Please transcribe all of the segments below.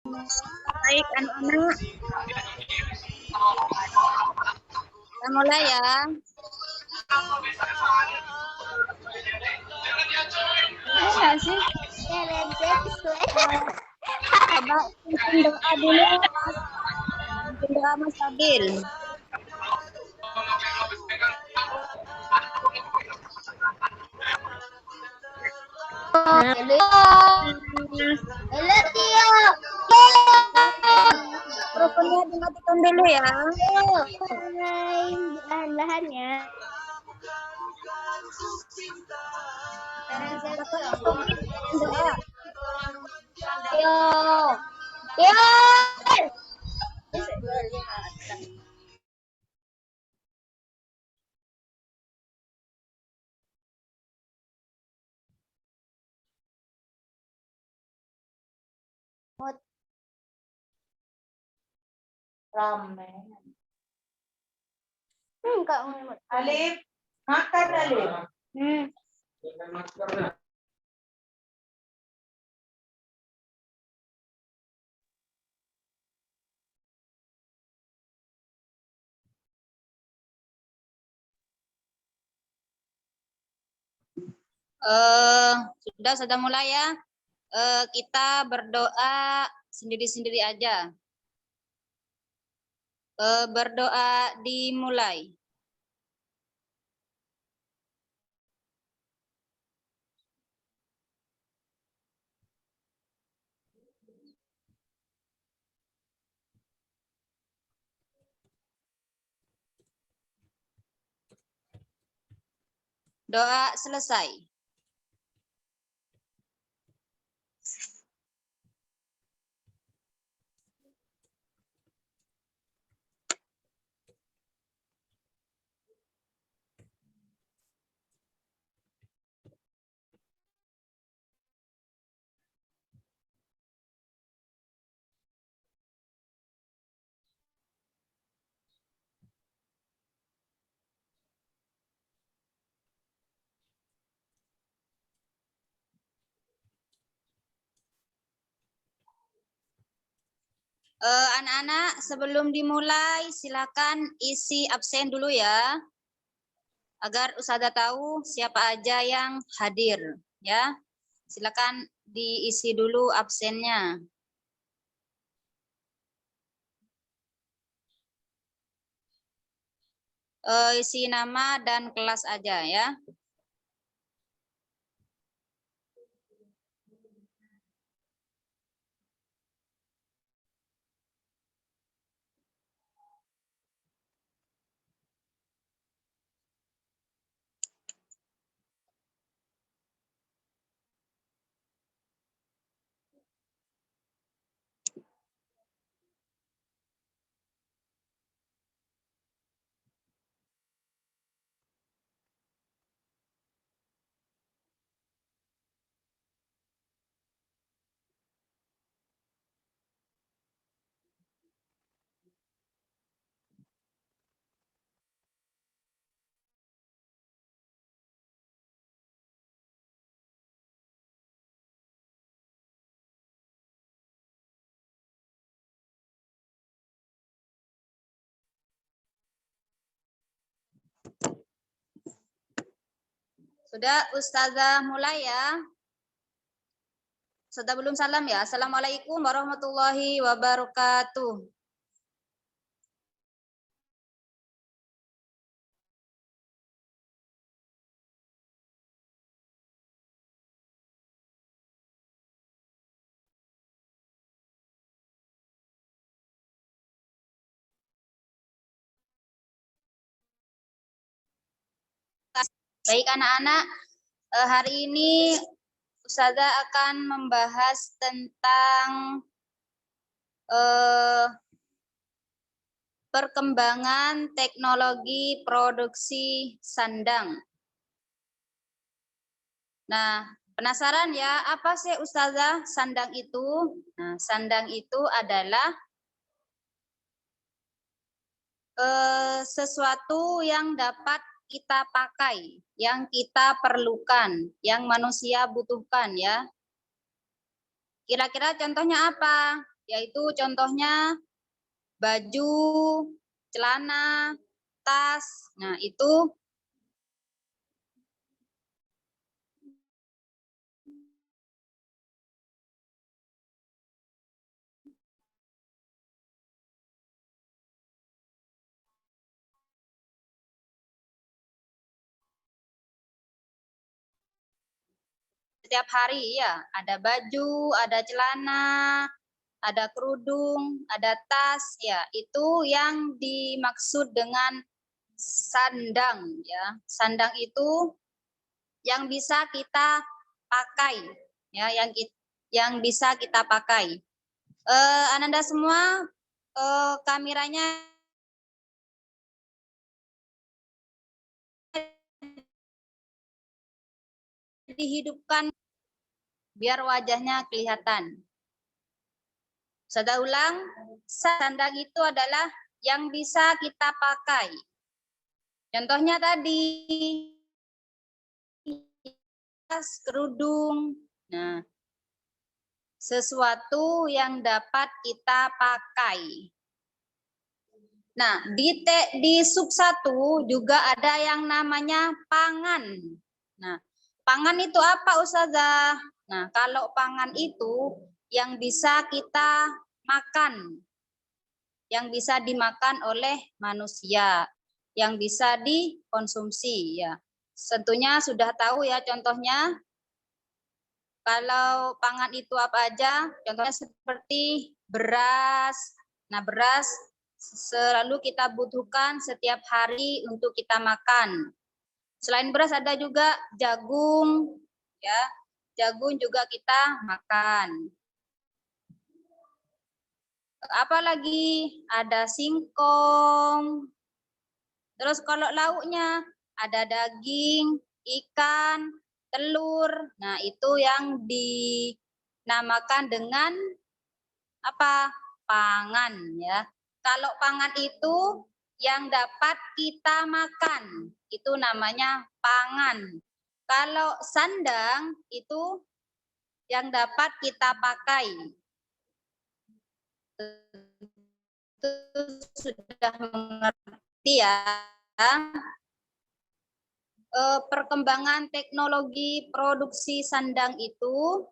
Baik, anak-anak. Kita mulai ya. Masa sih? Coba pimpin doa dulu, Mas. Pimpin doa Mas Fadil. Mikrofonnya dimatikan dulu ya. Lahan ya. Kakak Sobri pimpin doa. Yo. Yo. Ramen. Enggak mau. Alif, makan Alif. Sudah mulai ya. Kita berdoa sendiri-sendiri aja. Berdoa dimulai. Doa selesai. Anak-anak, sebelum dimulai silakan isi absen dulu ya, agar Ustazah tahu siapa aja yang hadir ya. Silakan diisi dulu absennya. Isi nama dan kelas aja ya. Sudah Ustazah mulai ya. Sudah belum salam ya. Assalamualaikum warahmatullahi wabarakatuh. Baik anak-anak, hari ini Ustazah akan membahas tentang perkembangan teknologi produksi sandang. Nah, penasaran ya, apa sih Ustazah sandang itu? Nah, sandang itu adalah sesuatu yang dapat kita pakai, yang kita perlukan, yang manusia butuhkan ya. Kira-kira contohnya apa? yaitu contohnya baju, celana, tas. Nah, itu setiap hari ya, ada baju, ada celana, ada kerudung, ada tas, ya itu yang dimaksud dengan sandang ya. Sandang itu yang bisa kita pakai ya, yang bisa kita pakai. Ananda semua kameranya dihidupkan biar wajahnya kelihatan. Saya ulang, sandang itu adalah yang bisa kita pakai. Contohnya tadi, tas, kerudung. Nah, sesuatu yang dapat kita pakai. Nah, di sub 1 juga ada yang namanya pangan. Nah, pangan itu apa, Ustazah? Nah, kalau pangan itu yang bisa kita makan, yang bisa dimakan oleh manusia, yang bisa dikonsumsi ya. Tentunya sudah tahu ya contohnya. Kalau pangan itu apa aja? Contohnya seperti beras. Nah, beras selalu kita butuhkan setiap hari untuk kita makan. Selain beras ada juga jagung ya. Jagung juga kita makan. Apalagi ada singkong. Terus kalau lauknya ada daging, ikan, telur. Nah, itu yang dinamakan dengan apa? Pangan ya. Kalau pangan itu yang dapat kita makan, itu namanya pangan. Kalau sandang itu yang dapat kita pakai. Itu sudah mengerti ya. Perkembangan teknologi produksi sandang itu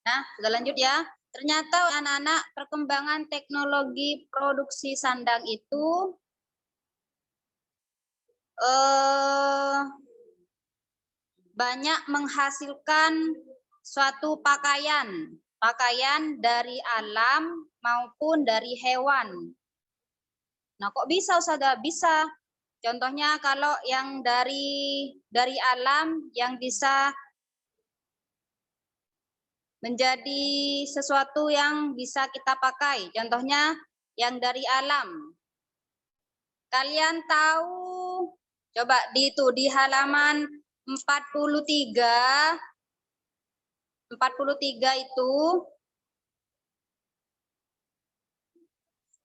nah, sudah lanjut ya. Ternyata anak-anak perkembangan teknologi produksi sandang itu banyak menghasilkan suatu pakaian dari alam maupun dari hewan. Nah, kok bisa Ustazah? Bisa. Contohnya kalau yang dari alam yang bisa menjadi sesuatu yang bisa kita pakai. Contohnya yang dari alam. Kalian tahu, coba di halaman 43. 43 itu,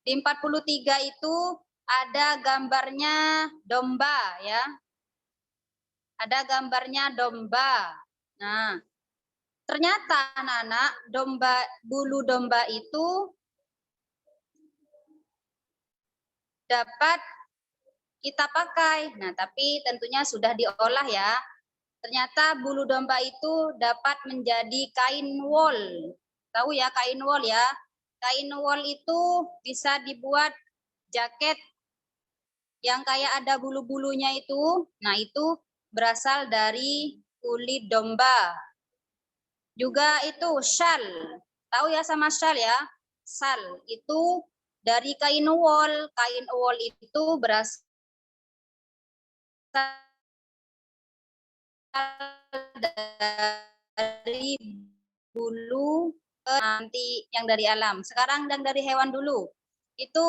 di 43 itu ada gambarnya domba ya. Ada gambarnya domba. Nah, ternyata anak-anak bulu domba itu dapat kita pakai. Nah, tapi tentunya sudah diolah ya. Ternyata bulu domba itu dapat menjadi kain wol. Tahu ya kain wol ya? Kain wol itu bisa dibuat jaket yang kayak ada bulu-bulunya itu. Nah, itu berasal dari kulit domba. Juga itu syal. Tahu ya sama syal ya? Syal itu dari kain wol. Kain wol itu berasal dari bulu nanti yang dari alam. Sekarang yang dari hewan dulu. itu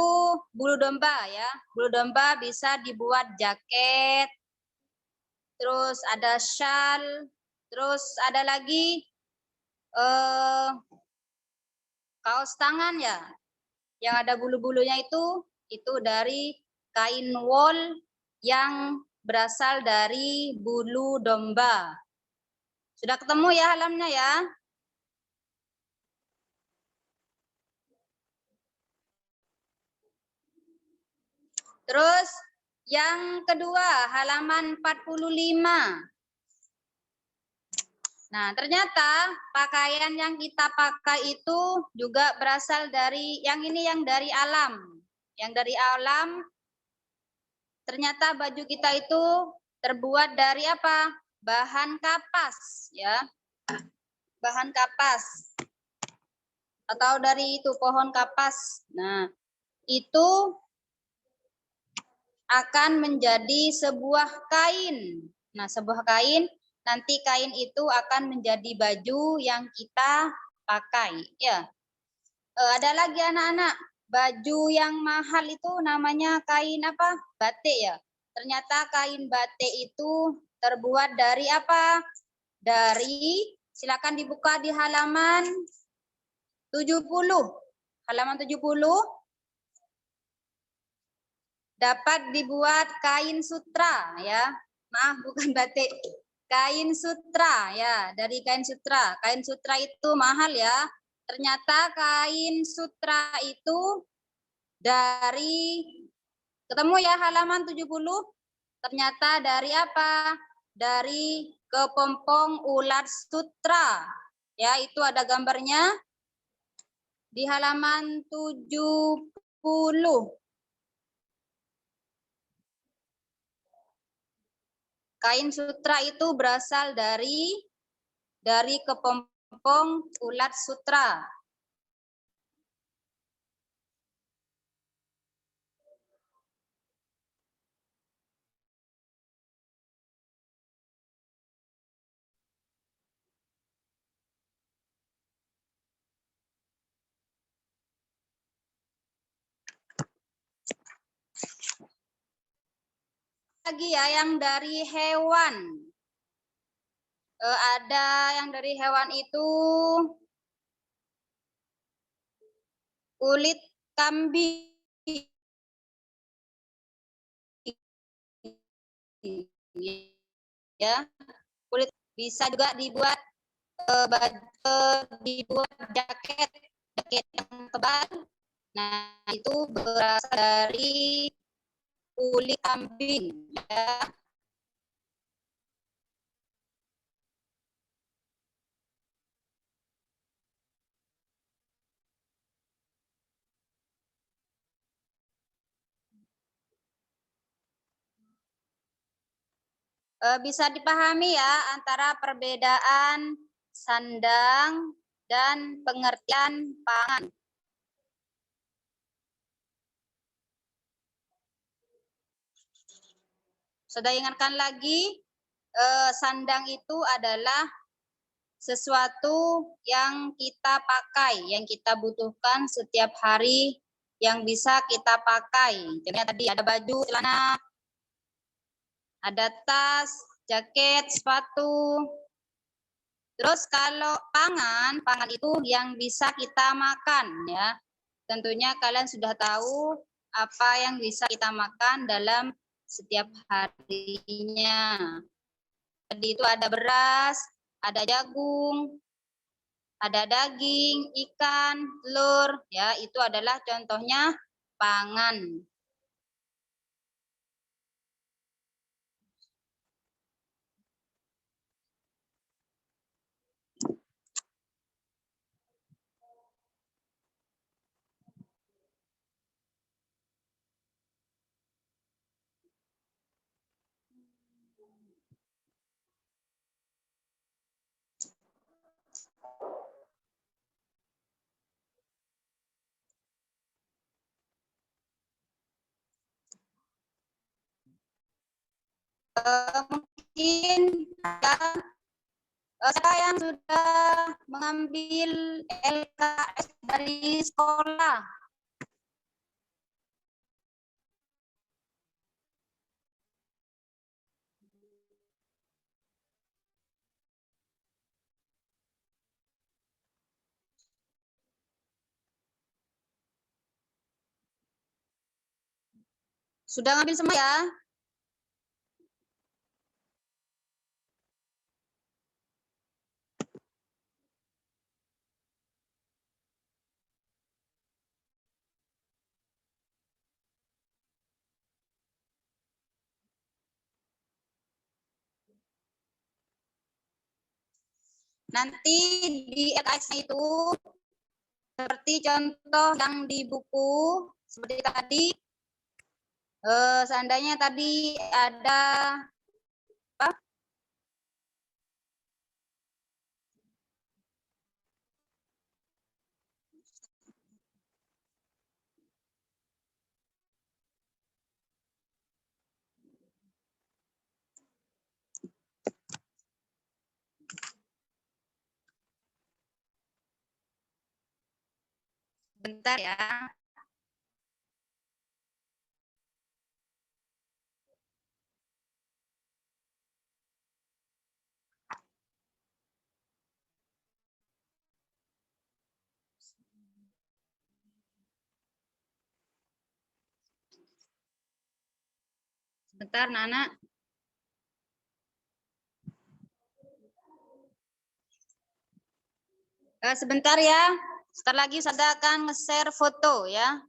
bulu domba ya. Bulu domba bisa dibuat jaket, terus ada shawl, terus ada lagi kaos tangan ya. Yang ada bulu-bulunya itu dari kain wol yang berasal dari bulu domba. Sudah ketemu ya halamannya ya? Terus yang kedua, halaman 45. Nah, ternyata pakaian yang kita pakai itu juga berasal dari yang ini, yang dari alam. Yang dari alam, ternyata baju kita itu terbuat dari apa? Bahan kapas, ya. Bahan kapas. Atau dari itu pohon kapas. Nah, itu akan menjadi sebuah kain. Nah, sebuah kain, nanti kain itu akan menjadi baju yang kita pakai. Ya, ada lagi anak-anak, baju yang mahal itu namanya kain apa? Batik ya. Ternyata kain batik itu terbuat dari apa? Dari, silakan dibuka di halaman 70. Halaman 70. Dapat dibuat kain sutra ya. Maaf, bukan batik. Kain sutra ya, dari kain sutra. Kain sutra itu mahal ya. Ternyata kain sutra itu dari, ketemu ya halaman 70. Ternyata dari apa? Dari kepompong ulat sutra. Ya, itu ada gambarnya di halaman 70. Kain sutra itu berasal dari kepompong ulat sutra. Lagi ya yang dari hewan. Ada yang dari hewan itu kulit kambing. Ya, kulit bisa juga dibuat dibuat jaket yang tebal. Nah, itu berasal dari kulit kambing ya. Bisa dipahami ya antara perbedaan sandang dan pengertian pangan. Sudah ingatkan lagi, sandang itu adalah sesuatu yang kita pakai, yang kita butuhkan setiap hari, yang bisa kita pakai. Contohnya tadi ada baju, celana, ada tas, jaket, sepatu. Terus kalau pangan itu yang bisa kita makan ya. Tentunya kalian sudah tahu apa yang bisa kita makan dalam setiap harinya. Tadi itu ada beras, ada jagung, ada daging, ikan, telur, ya itu adalah contohnya pangan. Mungkin siapa yang sudah mengambil LKS dari sekolah? Sudah ngambil semua ya? Nanti di LKS itu seperti contoh yang di buku seperti tadi, seandainya tadi ada apa? Bentar ya. Bentar, Nana. Sebentar ya. Sebentar lagi saya akan nge-share foto ya.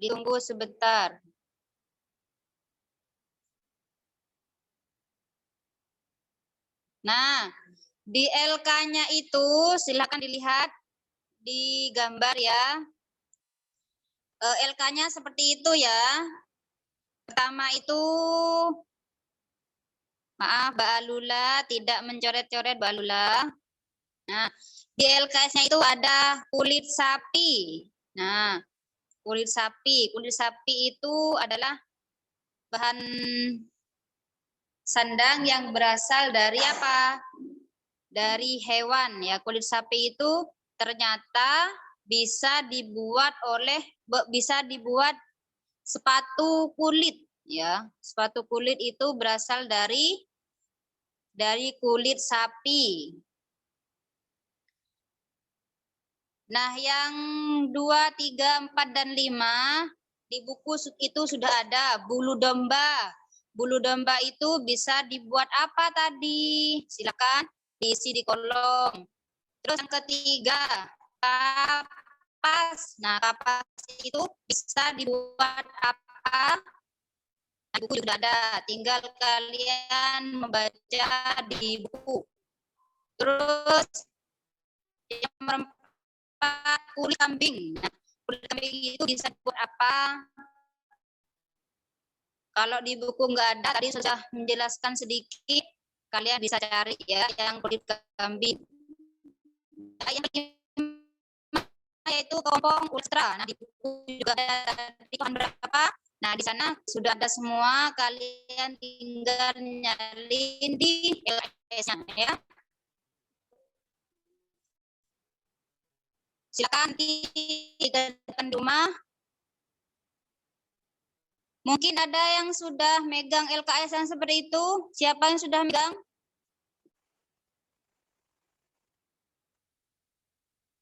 Ditunggu sebentar. Nah, di LK-nya itu silakan dilihat di gambar ya. LK-nya seperti itu ya. Pertama itu, maaf Mbak Alula, tidak mencoret-coret Mbak Alula. Nah, di LKS-nya itu ada kulit sapi. Nah, kulit sapi itu adalah bahan sandang yang berasal dari apa? Dari hewan ya. Kulit sapi itu ternyata bisa dibuat sepatu kulit ya. Sepatu kulit itu berasal dari kulit sapi. Nah, yang 2, 3, 4, dan 5 di buku itu sudah ada bulu domba. Bulu domba itu bisa dibuat apa tadi? Silakan diisi di kolom. Terus yang ketiga, kapas. Nah, kapas itu bisa dibuat apa? Nah, buku juga ada. Tinggal kalian membaca di buku. Terus yang kulit kambing. Nah, kulit kambing itu bisa dibuat apa? Kalau di buku nggak ada, tadi sudah menjelaskan sedikit. Kalian bisa cari ya yang kulit kambing. Nah, yang yaitu kepompong ultra. Nah, di buku juga ada di berapa? Nah, di sana sudah ada semua. Kalian tinggal nyalin di LKS-nya ya. Silakan di depan rumah. Mungkin ada yang sudah megang LKS yang seperti itu. Siapa yang sudah megang?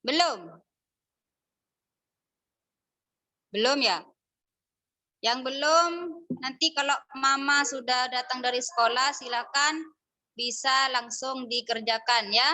Belum? Belum ya? Yang belum, nanti kalau mama sudah datang dari sekolah, silakan bisa langsung dikerjakan ya.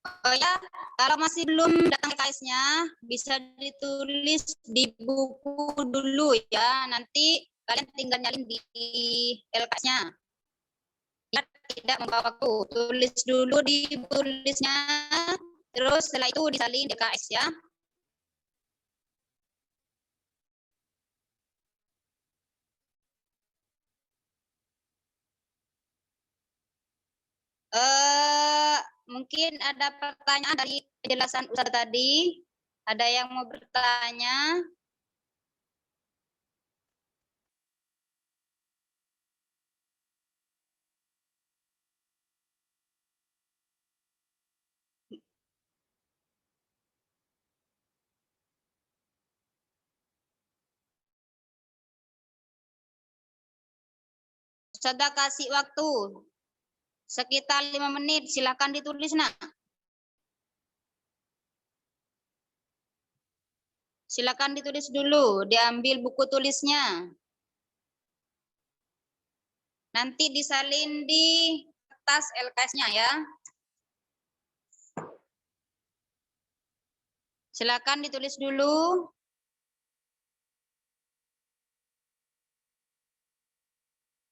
Oh ya, kalau masih belum datang LKS-nya, bisa ditulis di buku dulu ya. Nanti kalian tinggal nyalin di LKS-nya. Ya, tidak membawa waktu. Tulis dulu di tulisnya, terus setelah itu disalin di LKS ya. Mungkin ada pertanyaan dari penjelasan Ustaz tadi. Ada yang mau bertanya? Sudah kasih waktu sekitar 5 menit. Silakan ditulis, nak. Silakan ditulis dulu, diambil buku tulisnya. Nanti disalin di kertas LKS-nya ya. Silakan ditulis dulu.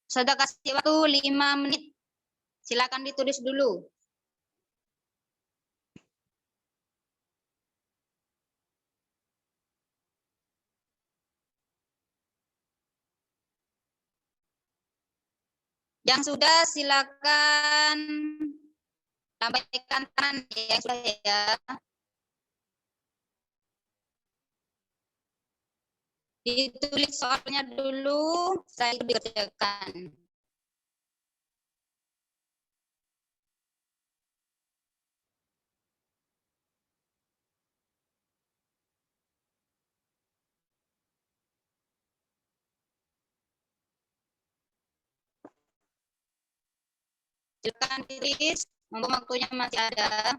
Sudah kasih waktu 5 menit. Silakan ditulis dulu. Yang sudah silakan lambaikan tangan yang sudah ya. Ditulis soalnya dulu, saya dikerjakan. Silakan ditulis, mumpung waktunya masih ada.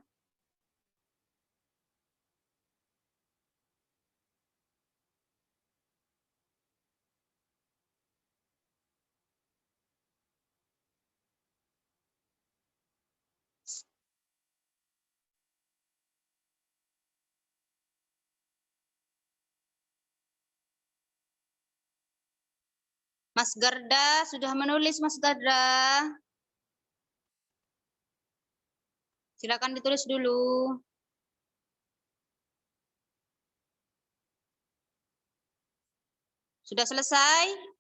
Mas Garda sudah menulis, Mas Garda. Silakan ditulis dulu. Sudah selesai?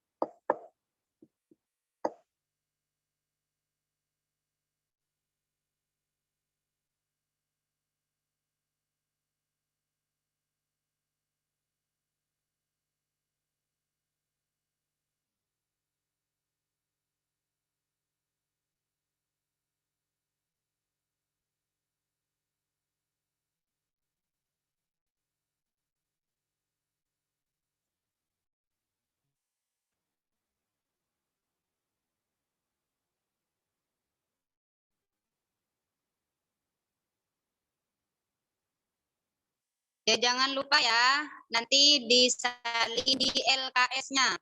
Ya jangan lupa ya, nanti disalin di LKS-nya.